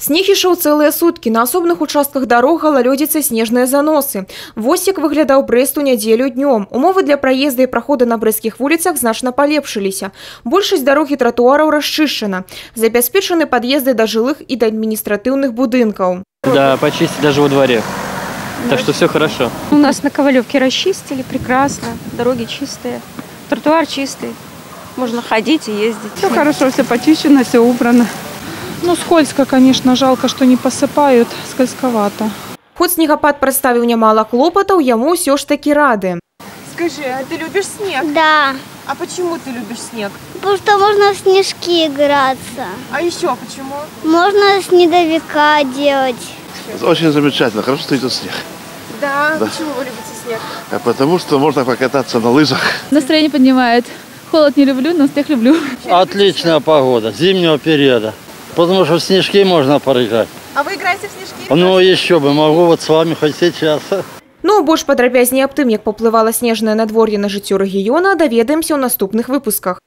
Снег ішоў цэлыя суткі. На асобных участках дарог галалёдзіцца снежныя заносы. Вось як выглядаў Брэст у нядзелю днём. Умовы для праезда і прахода на брэсцкіх вуліцах значна палепшыліся. Большасць дарог і тратуараў расчышчана. Забяспечаны пад'езды да жылых і да адміністратыўных будынкаў. Да, почистить даже во дворе. Так что все хорошо. У нас на Ковалевке расчистили прекрасно. Дороги чистые, тротуар чистый. Можно ходить и ездить. Все хорошо, все почищено, все убрано. Ну, скользко, конечно, жалко, что не посыпают, скользковато. Хоць снегапад прадставіў нямала клопатаў, яму ўсё ж такі рады. Скажи, а ты любишь снег? Да. А почему ты любишь снег? Потому что можно в снежки играться. А еще почему? Можно снеговика делать. Очень замечательно, хорошо, что идет снег. Да? Почему вы любите снег? Потому что можно покататься на лыжах. Настроение поднимает. Холод не люблю, но снег люблю. Отличная погода, зимнего периода. Потому что в снежки можно порыгать. А вы играете в снежки? Ну еще бы, могу вот с вами хоть сейчас. Ну, больш падрабязней аб тым, як паўплывала снежнае надвор'е на жыццё рэгіёна, даведаемся ў наступных выпусках.